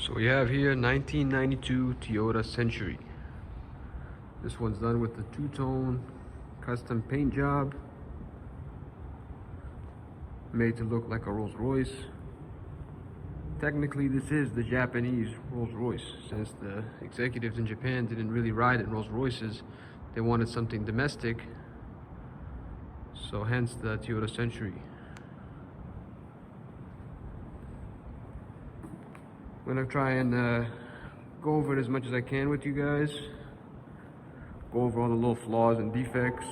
So we have here 1992 Toyota Century. This one's done with the two-tone custom paint job, made to look like a Rolls Royce. Technically this is the Japanese Rolls Royce, since the executives in Japan didn't really ride in Rolls Royces. They wanted something domestic, so hence the Toyota Century. I'm gonna try and go over it as much as I can with you guys. Go over all the little flaws and defects.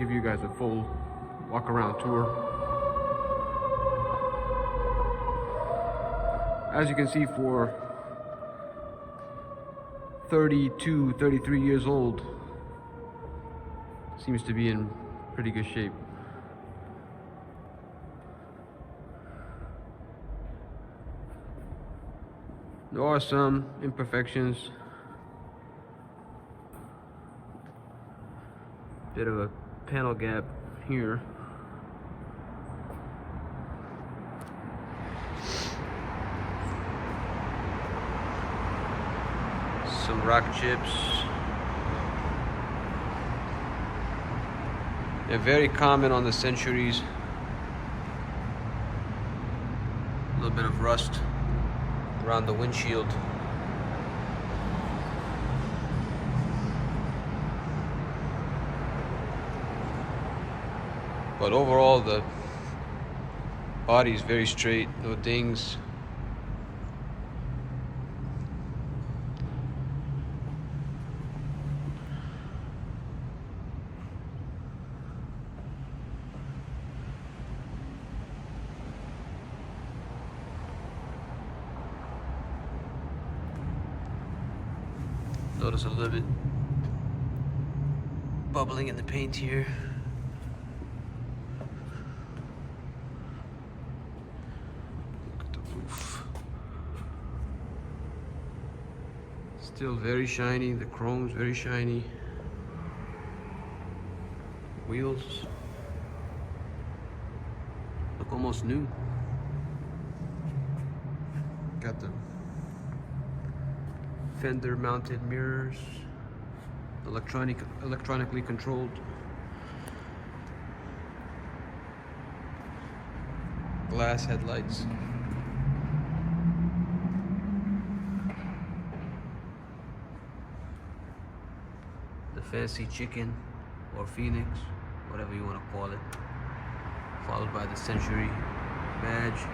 Give you guys a full walk-around tour. As you can see, for 32, 33 years old, seems to be in pretty good shape. There are some imperfections. Bit of a panel gap here. Some rock chips. They're very common on the Centuries. A little bit of rust around the windshield. But overall, the body is very straight, no dings. Notice a little bit bubbling in the paint here. Look at the roof. Still very shiny. The chrome's very shiny. Wheels look almost new. Got the fender mounted mirrors, electronically controlled. Glass headlights. The fancy chicken or phoenix, whatever you want to call it, followed by the Century badge.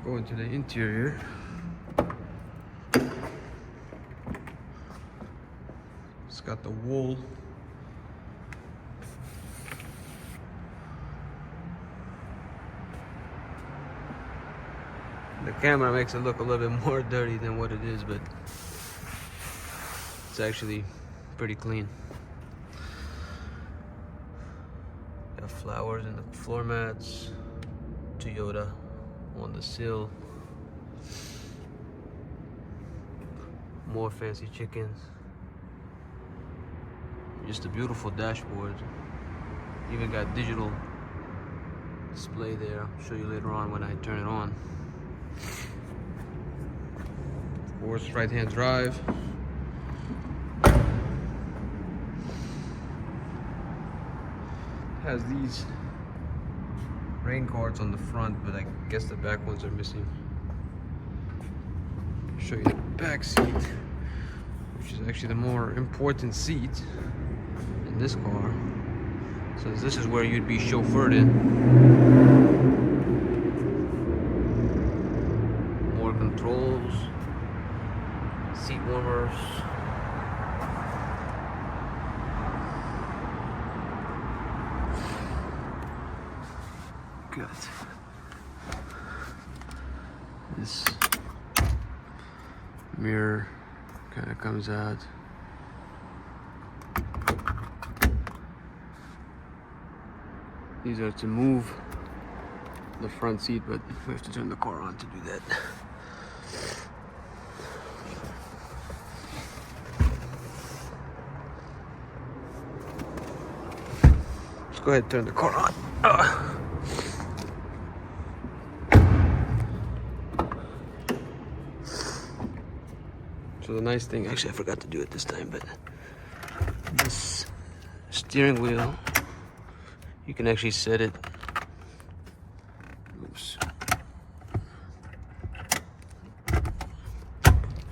Go into the interior. It's got the wool. The camera makes it look a little bit more dirty than what it is, but it's actually pretty clean. Got flowers in the floor mats. Toyota on the sill. More fancy chickens. Just a beautiful dashboard. Even got digital display there. I'll show you later on when I turn it on. Of course, right-hand drive. Has these rain guards on the front, but I guess the back ones are missing. I'll show you the back seat, which is actually the more important seat in this car, since this is where you'd be chauffeured in. More controls, seat warmers. Good. This mirror kind of comes out. These are to move the front seat, but we have to turn the car on to do that. Let's go ahead and turn the car on. So the nice thing, actually I forgot to do it this time, but this steering wheel, you can actually set it. Oops.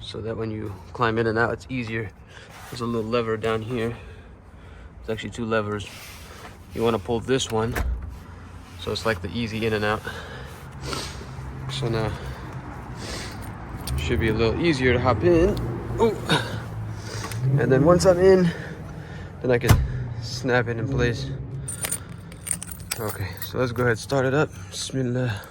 So that when you climb in and out, it's easier. There's a little lever down here. It's actually two levers. You want to pull this one, so it's like the easy in and out. So now should be a little easier to hop in. Oh, and then once I'm in, then I can snap it in place. Okay, so let's go ahead and start it up. Bismillah.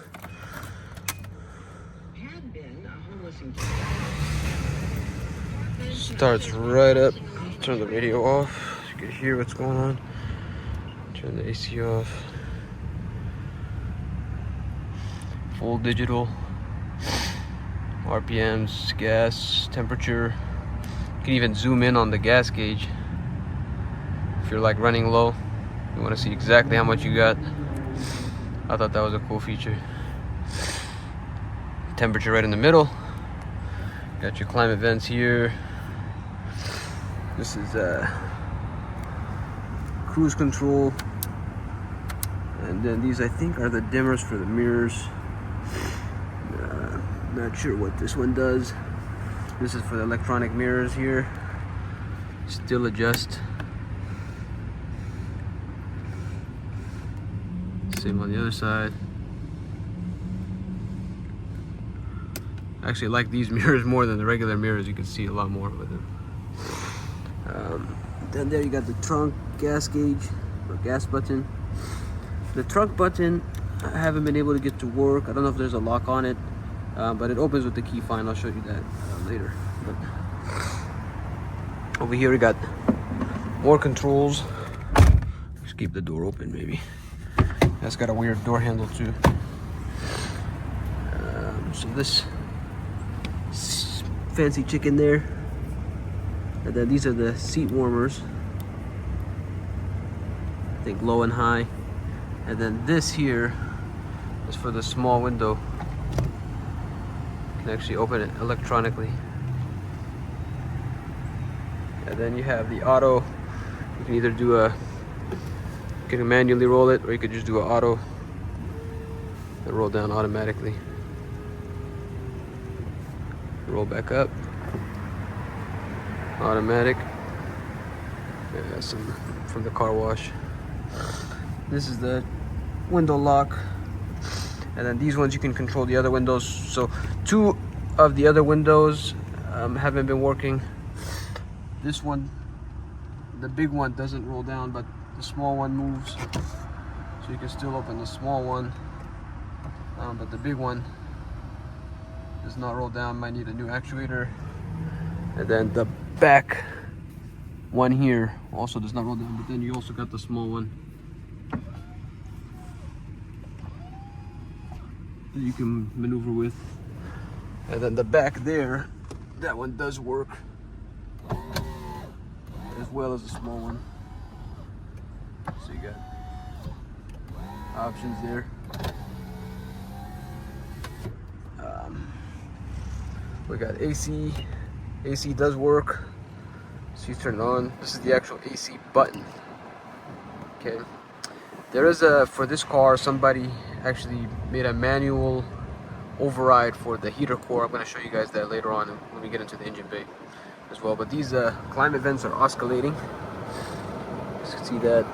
Starts right up. Turn the radio off. You can hear what's going on. Turn the AC off. Full digital. RPMs, gas, temperature. You can even zoom in on the gas gauge. If you're like running low, you want to see exactly how much you got. I thought that was a cool feature. Temperature right in the middle. Got your climate vents here. This is cruise control. And then these I think are the dimmers for the mirrors. Not sure what this one does. This is for the electronic mirrors here. Still adjust. Same on the other side. I actually like these mirrors more than the regular mirrors. You can see a lot more with them. Then there you got the trunk gas gauge or gas button. The trunk button I haven't been able to get to work. I don't know if there's a lock on it, but it opens with the key find. I'll show you that later. But over here we got more controls. Just keep the door open maybe. That's got a weird door handle too. So this fancy chicken there. And then these are the seat warmers. I think low and high. And then this here is for the small window. You can actually open it electronically. And then you have the auto. You can either do you can manually roll it, or you could just do an auto and roll down automatically. Roll back up. Automatic. Yeah, some from the car wash. This is the window lock, and then these ones you can control the other windows. So two of the other windows haven't been working. This one, the big one, doesn't roll down, but the small one moves, so you can still open the small one, but the big one does not roll down. Might need a new actuator. And then the back one here also does not roll down, but then you also got the small one that you can maneuver with. And then the back there, that one does work as well as the small one. So you got options there. We got AC. AC does work. So you turn it on. This is the actual AC button. Okay. There is for this car, somebody actually made a manual override for the heater core. I'm going to show you guys that later on when we get into the engine bay as well. But these climate vents are oscillating. You can see that.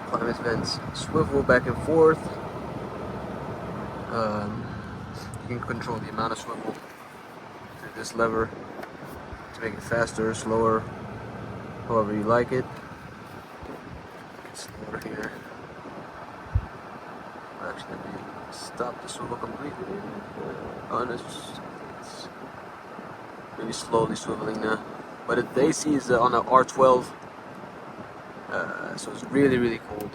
Climate vents swivel back and forth. You can control the amount of swivel through this lever to make it faster, slower, however you like it. It's slower here. Actually, let me stop the swivel completely. Oh, no, it's maybe slowly swiveling now. But the AC is on a R12, so it's really, really cold.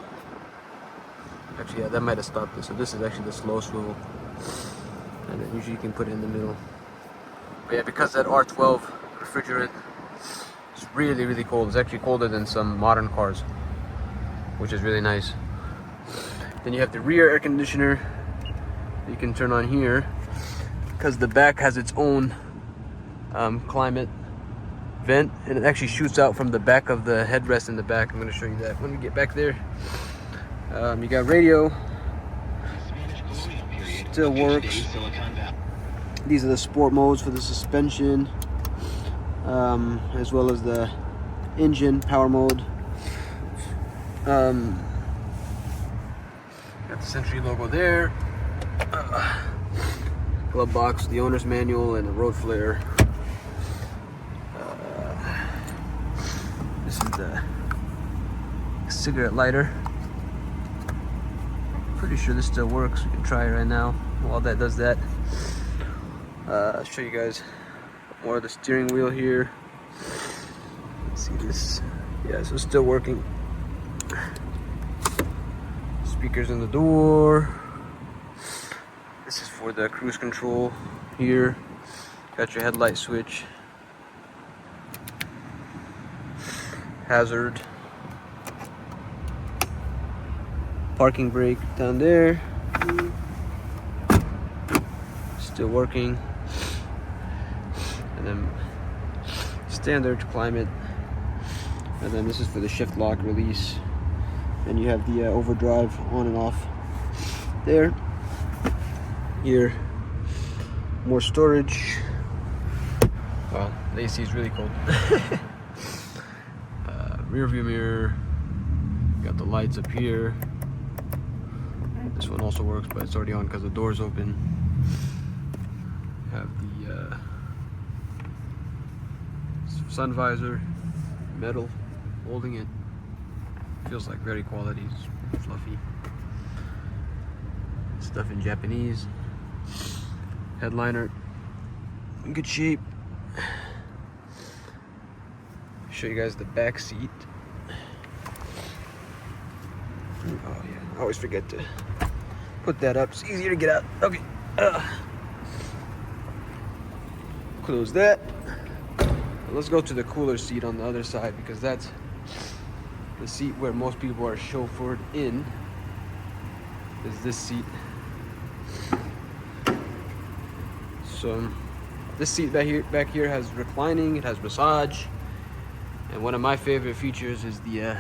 I Actually, yeah, that might have stopped it. So this is actually the slow swivel. And then usually you can put it in the middle. But yeah, because that R12 refrigerant is really, really cold. It's actually colder than some modern cars, which is really nice. Then you have the rear air conditioner you can turn on here, because the back has its own climate vent, and it actually shoots out from the back of the headrest in the back. I'm going to show you that when we get back there. You got radio, still works. These are the sport modes for the suspension, as well as the engine power mode. Got the Century logo there. Glove box, the owner's manual, and the road flare. This is the cigarette lighter. Pretty sure this still works. We can try it right now while that does that. I'll show you guys more of the steering wheel here. Let's see this. Yeah, so it's still working. Speakers in the door. This is for the cruise control here. Got your headlight switch. Hazard. Parking brake down there. Still working. And then standard climate. And then this is for the shift lock release. And you have the overdrive on and off there. Here, more storage. Wow, the AC is really cold. Rear view mirror. Got the lights up here. This one also works, but it's already on because the door's open. Have the sun visor, metal, holding it. Feels like very quality, it's fluffy. Stuff in Japanese. Headliner, in good shape. Show you guys the back seat. Oh yeah, I always forget to put that up. It's easier to get out. Okay. Close that. Let's go to the cooler seat on the other side, because that's the seat where most people are chauffeured in. Is this seat. So this seat back here has reclining, it has massage, and one of my favorite features is the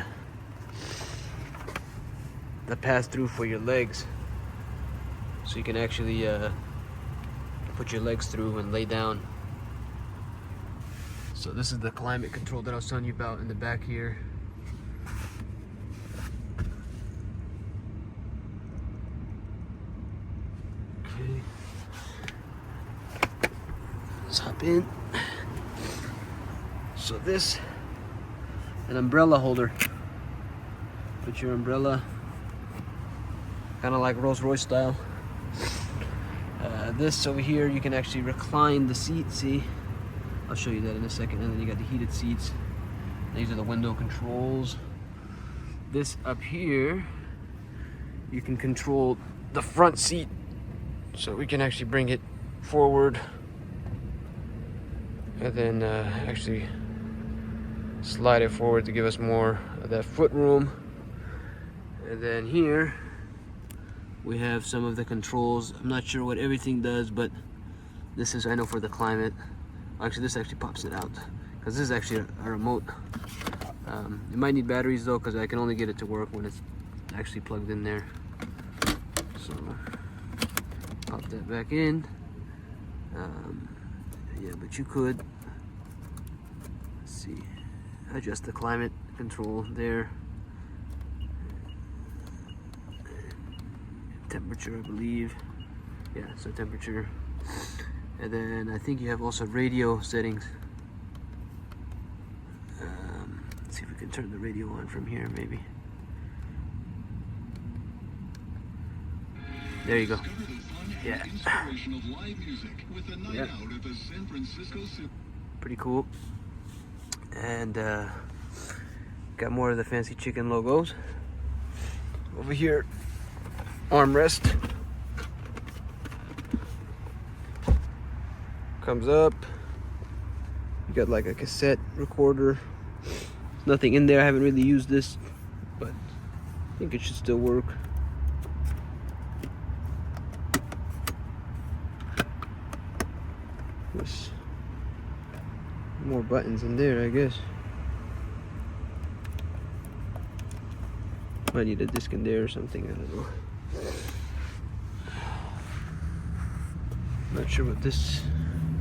pass-through for your legs. So you can actually put your legs through and lay down. So this is the climate control that I was telling you about in the back here. Okay. Let's hop in. So this, an umbrella holder. Put your umbrella, kind of like Rolls Royce style. This over here, you can actually recline the seat, see? I'll show you that in a second. And then you got the heated seats. These are the window controls. This up here, you can control the front seat. So we can actually bring it forward. And then actually slide it forward to give us more of that foot room. And then here, we have some of the controls. I'm not sure what everything does, but this is, I know, for the climate. Actually, this actually pops it out, because this is actually a remote. It might need batteries though, because I can only get it to work when it's actually plugged in there. So pop that back in. Yeah, but you could, let's see, adjust the climate control there. Temperature, I believe. Yeah, so temperature. And then I think you have also radio settings. Let's see if we can turn the radio on from here, maybe. There you go. Yeah. Yeah. Pretty cool. And got more of the fancy chicken logos. Over here, armrest. Comes up. You got like a cassette recorder. Nothing in there. I haven't really used this, but I think it should still work. There's more buttons in there, I guess. Might need a disc in there or something, I don't know. Not sure what this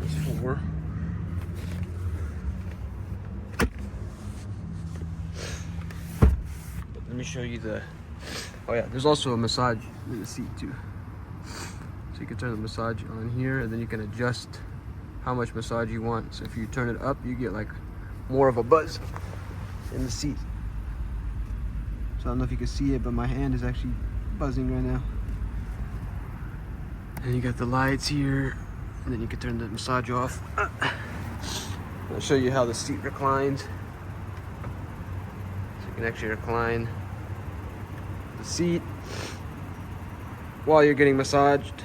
is for. But let me show you the... Oh yeah, there's also a massage in the seat too. So you can turn the massage on here, and then you can adjust how much massage you want. So if you turn it up, you get like more of a buzz in the seat. So I don't know if you can see it, but my hand is actually buzzing right now. And you got the lights here, and then you can turn the massage off. I'll show you how the seat reclines. So you can actually recline the seat while you're getting massaged.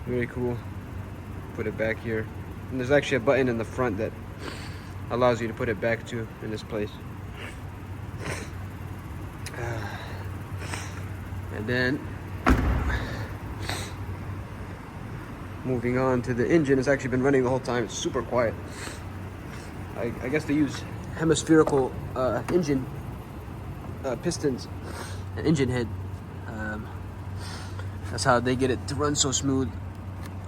Very cool. Put it back here. And there's actually a button in the front that allows you to put it back to in this place. And then moving on to the engine. It's actually been running the whole time. It's super quiet. I guess they use hemispherical engine pistons and engine head. That's how they get it to run so smooth.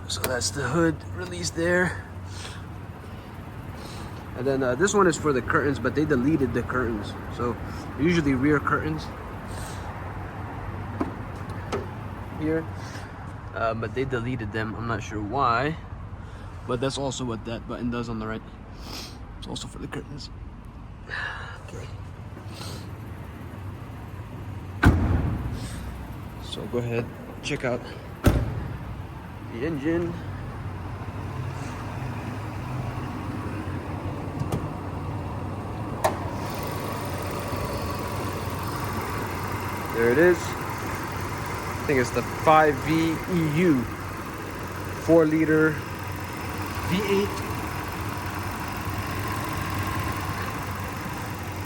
So that's the hood release there. And then this one is for the curtains, but they deleted the curtains. So usually rear curtains here, but they deleted them. I'm not sure why, but that's also what that button does on the right. It's also for the curtains. Okay. So go ahead, check out the engine. There it is. I think it's the 5V EU 4-liter V8.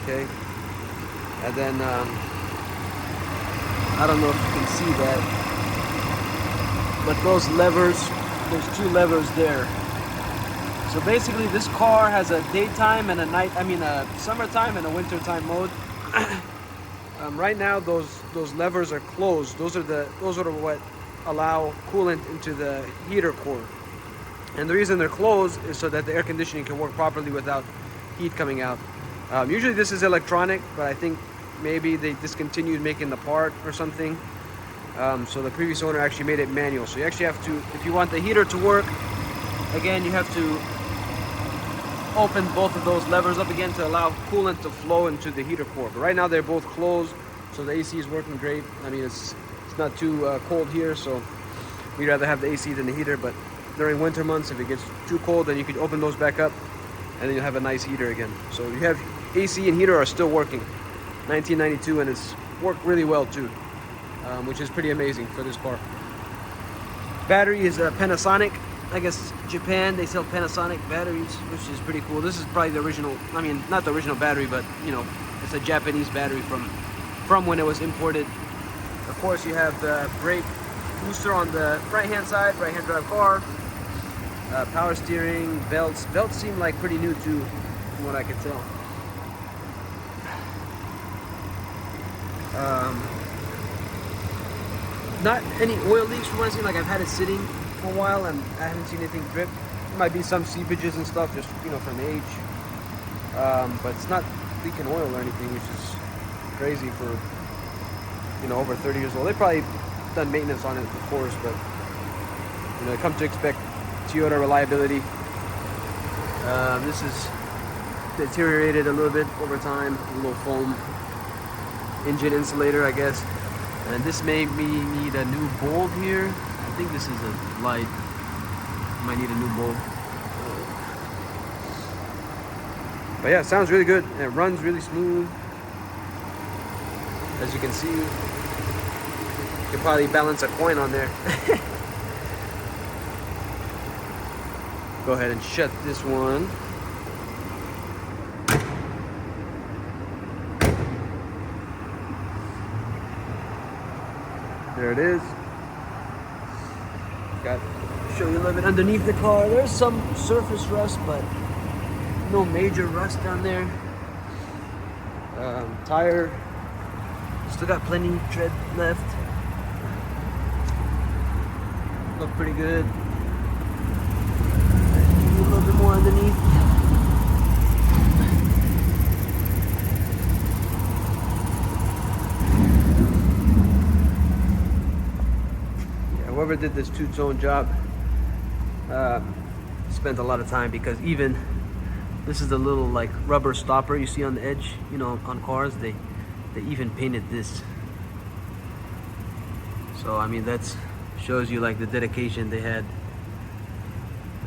Okay. And then I don't know if you can see that, but those levers, there's two levers there. So basically this car has a daytime and a summertime and a wintertime mode. Right now those levers are closed. Those are what allow coolant into the heater core. And the reason they're closed is so that the air conditioning can work properly without heat coming out. Usually this is electronic, but I think maybe they discontinued making the part or something. So the previous owner actually made it manual. So you actually have to, if you want the heater to work, again, you have to open both of those levers up again to allow coolant to flow into the heater core. But right now they're both closed, so the AC is working great. I mean, it's not too cold here, so we'd rather have the AC than the heater. But during winter months, if it gets too cold, then you can open those back up, and then you'll have a nice heater again. So you have AC and heater are still working. 1992, and it's worked really well too, which is pretty amazing for this car. Battery is a Panasonic. I guess Japan, they sell Panasonic batteries, which is pretty cool. This is probably the original, I mean, not the original battery, but you know, it's a Japanese battery from when it was imported. Of course, you have the brake booster on the right-hand side, right-hand drive car. Power steering, belts. Belts seem like pretty new too, from what I can tell. Not any oil leaks from what I've seen. Like, I've had it sitting for a while and I haven't seen anything drip. There might be some seepages and stuff, just, you know, from age. But it's not leaking oil or anything, which is crazy for, you know, over 30 years old. They probably done maintenance on it, of course, but you know, come to expect Toyota reliability. This is deteriorated a little bit over time. A little foam engine insulator, I guess. And this made me need a new bulb here. I think this is a light. Might need a new bulb. But yeah, it sounds really good. And it runs really smooth, as you can see. could probably balance a coin on there. Go ahead and shut this one. There it is. Got to show you a little bit underneath the car. There's some surface rust, but no major rust down there. Tire, still got plenty tread left. Look pretty good. A little bit more underneath. Yeah, whoever did this two-tone job spent a lot of time, because even this is the little like rubber stopper you see on the edge, you know, on cars. They even painted this. So I mean, that's shows you like the dedication they had.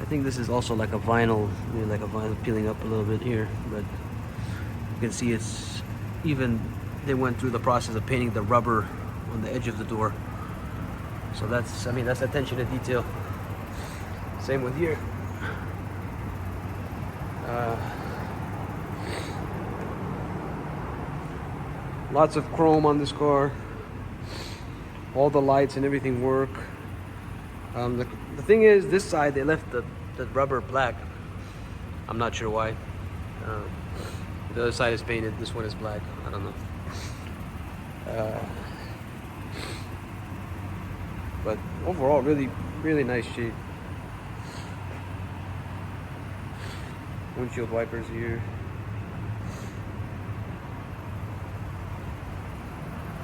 I think this is also like a vinyl, maybe like a vinyl peeling up a little bit here, but you can see it's even, they went through the process of painting the rubber on the edge of the door. So that's, I mean, that's attention to detail. Same with here. Lots of chrome on this car. All the lights and everything work. The thing is, this side they left the rubber black. I'm not sure why. The other side is painted. This one is black. I don't know. But overall, really nice shape. Windshield wipers here.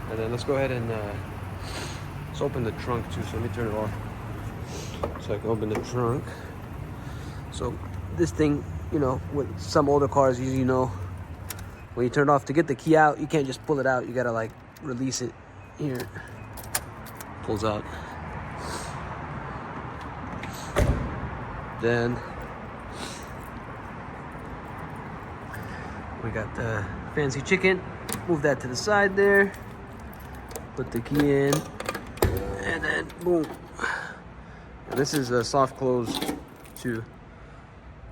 And then let's go ahead and let's open the trunk too. So let me turn it off so I can open the trunk. So this thing, you know, with some older cars, you know, when you turn it off, to get the key out, you can't just pull it out. You gotta like release it. Here, pulls out. Then we got the fancy chicken. Move that to the side there. Put the key in, and then boom. And this is a soft close too.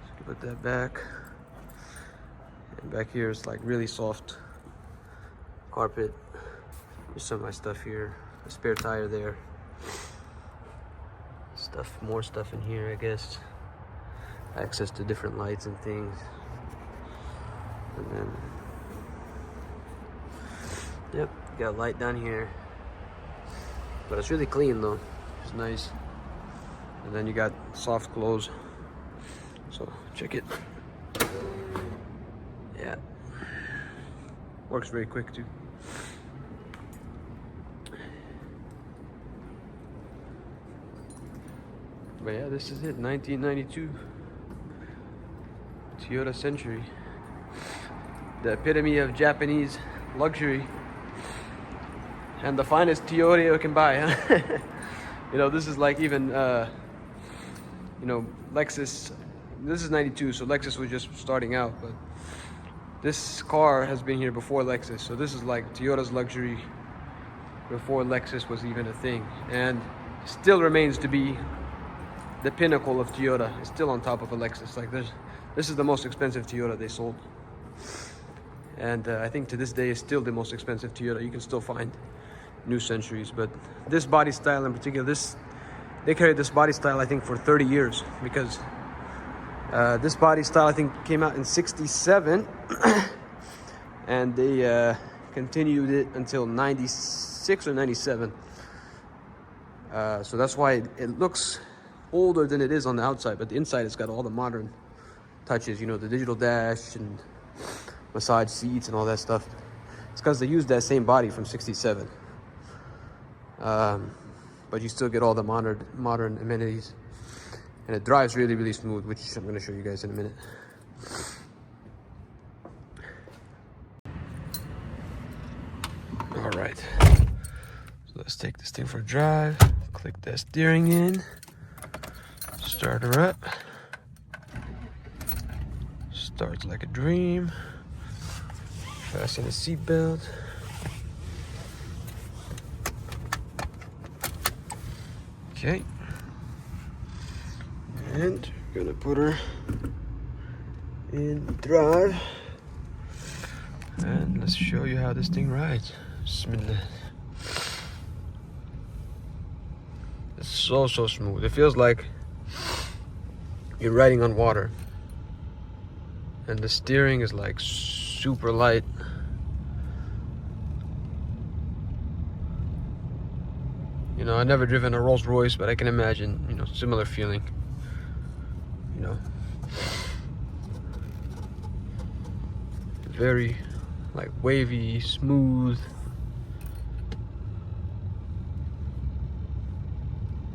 So put that back. And back here is like really soft carpet. There's some of my stuff here. A spare tire there. Stuff, more stuff in here, I guess. Access to different lights and things. And then, yep, got a light down here. But it's really clean though. It's nice. And then you got soft close. So check it. Yeah. Works very quick too. But yeah, this is it. 1992 Toyota Century. The epitome of Japanese luxury. And the finest Toyota you can buy, huh? You know, this is like even, you know, Lexus. This is 92, so Lexus was just starting out. But this car has been here before Lexus. So this is like Toyota's luxury before Lexus was even a thing. And still remains to be the pinnacle of Toyota. It's still on top of a Lexus. Like this is the most expensive Toyota they sold. And I think to this day is still the most expensive Toyota. You can still find new Centuries, but this body style in particular, they carried this body style I think for 30 years, because this body style I think came out in '67 and they continued it until 96 or 97. So that's why it looks older than it is on the outside, but the inside it's got all the modern touches, you know, the digital dash and massage seats and all that stuff. It's because they used that same body from '67. But you still get all the modern amenities, and it drives really smooth, which I'm going to show you guys in a minute. All right, so let's take this thing for a drive. Click that steering in, start her up. Starts like a dream. Fasten the seatbelt. Okay. And we're gonna put her in drive. And let's show you how this thing rides. Bismillah. It's so smooth. It feels like you're riding on water. And the steering is like super light. You know, I've never driven a Rolls Royce, but I can imagine, you know, similar feeling. You know, very like wavy, smooth.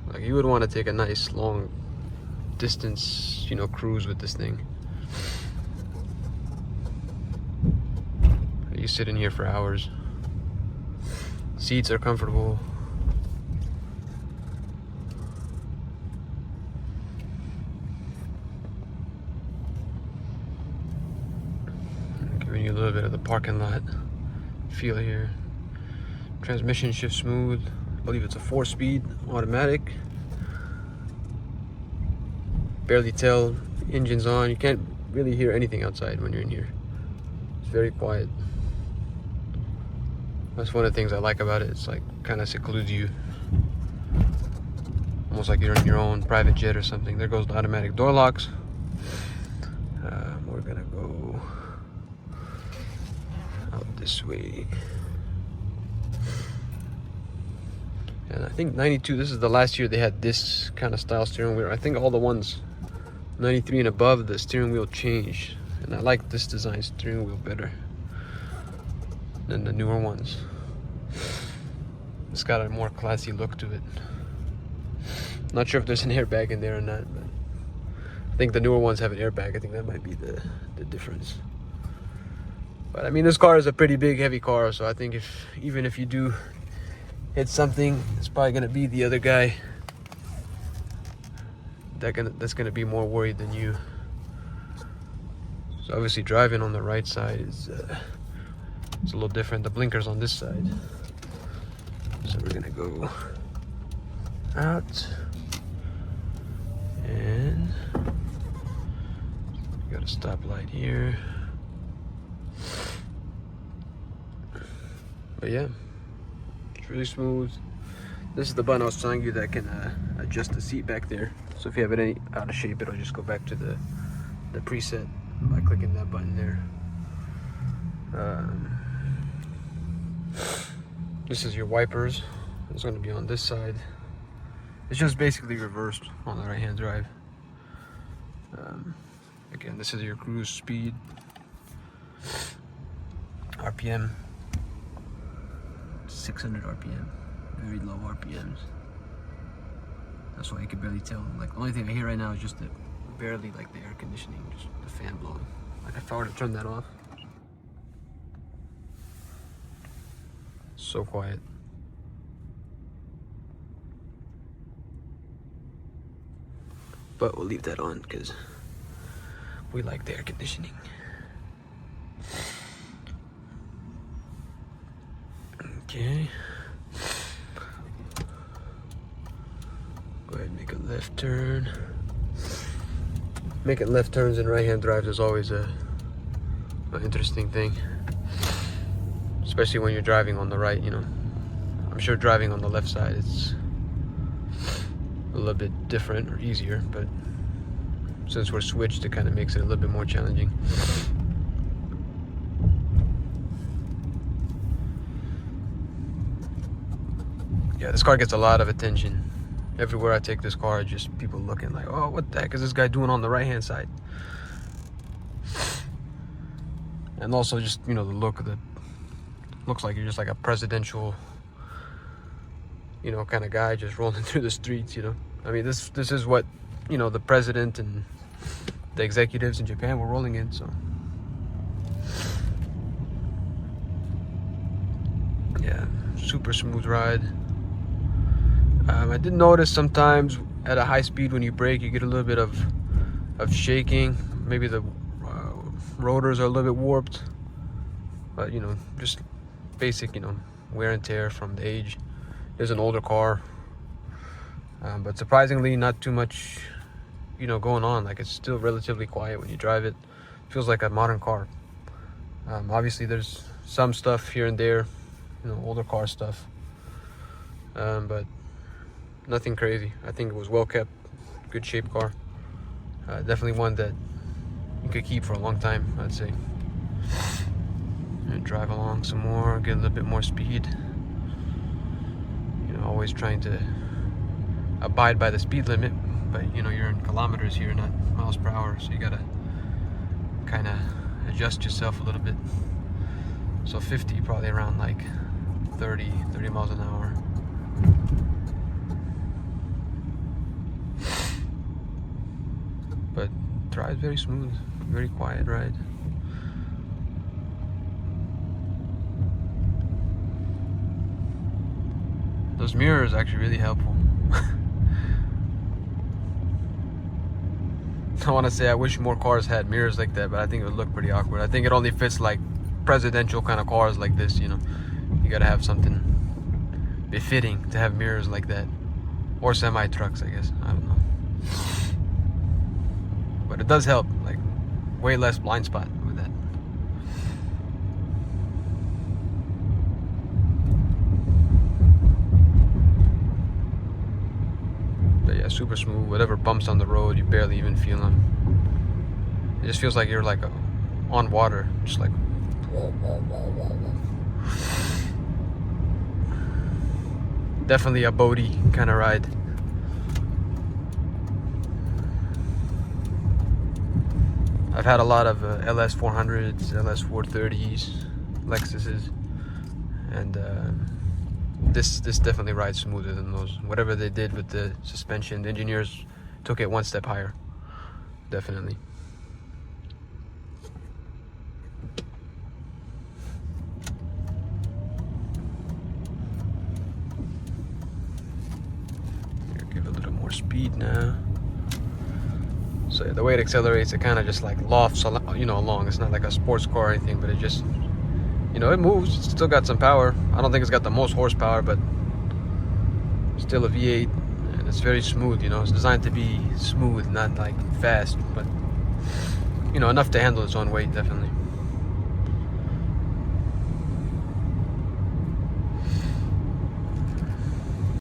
Like you would want to take a nice long distance, you know, cruise with this thing. You sit in here for hours. Seats are comfortable. Giving you a little bit of the parking lot feel here. Transmission shifts smooth. I believe it's a 4-speed automatic. Barely tell engine's on. You can't really hear anything outside when you're in here. It's very quiet. That's one of the things I like about it. It's like kind of secludes you. Almost like you're in your own private jet or something. There goes the automatic door locks. We're gonna go out this way. And I think 92, this is the last year they had this kind of style steering wheel. I think all the ones 93 and above, the steering wheel changed. And I like this design steering wheel better than the newer ones. It's got a more classy look to it. Not sure if there's an airbag in there or not, but I think the newer ones have an airbag. I think that might be the difference. But I mean, this car is a pretty big, heavy car, so I think even if you do hit something, it's probably gonna be the other guy that's gonna be more worried than you. So obviously driving on the right side is it's a little different. The blinker's on this side. So we're gonna go out, and we got a stoplight here. But yeah, it's really smooth. This is the button I was telling you that can adjust the seat back there. So if you have it any out of shape, it'll just go back to the preset by clicking that button there. This is your wipers. It's going to be on this side. It's just basically reversed on the right-hand drive. Again, this is your cruise speed, RPM, 600 RPM, very low RPMs. That's why you can barely tell. Like the only thing I hear right now is just barely like the air conditioning, just the fan blowing. Like if I were to turn that off, so quiet. But we'll leave that on because we like the air conditioning. Okay. Go ahead and make a left turn. Making left turns in right-hand drives is always an interesting thing. Especially when you're driving on the right, you know. I'm sure driving on the left side it's a little bit different or easier, but since we're switched, it kind of makes it a little bit more challenging. Yeah, this car gets a lot of attention. Everywhere I take this car, just people looking like, oh, what the heck is this guy doing on the right-hand side? And also just, you know, the look of the, looks like you're just like a presidential, you know, kind of guy just rolling through the streets, you know. I mean, this is what, you know, the president and the executives in Japan were rolling in, so. Yeah, super smooth ride. I did notice sometimes at a high speed when you brake, you get a little bit of shaking. Maybe the rotors are a little bit warped, but you know, just basic, you know, wear and tear from the age. It's an older car. but surprisingly not too much, you know, going on. Like, it's still relatively quiet when you drive it. Feels like a modern car. Obviously there's some stuff here and there, you know, older car stuff, but nothing crazy. I think it was well kept, good shape car. Definitely one that you could keep for a long time, I'd say. And drive along some more, get a little bit more speed. You know, always trying to abide by the speed limit, but you know, you're in kilometers here, not miles per hour, so you gotta kind of adjust yourself a little bit. So 50, probably around like 30 miles an hour. But drives very smooth, very quiet ride. Those mirrors are actually really helpful. I want to say I wish more cars had mirrors like that, but I think it would look pretty awkward. I think it only fits like presidential kind of cars like this, you know. You gotta have something befitting to have mirrors like that. Or semi-trucks, I guess. I don't know. But it does help, like way less blind spot with that. But yeah, super smooth. Whatever bumps on the road, you barely even feel them. It just feels like you're like on water, just like. Definitely a boaty kind of ride. I've had a lot of LS 400s, LS 430s, Lexuses, and this definitely rides smoother than those. Whatever they did with the suspension, the engineers took it one step higher. Definitely. Give a little more speed now. So the way it accelerates, it kind of just like lofts, you know, along. It's not like a sports car or anything, but it just, you know, it moves. It's still got some power. I don't think it's got the most horsepower, but still a V8, and it's very smooth. You know, it's designed to be smooth, not like fast, but you know, enough to handle its own weight, definitely.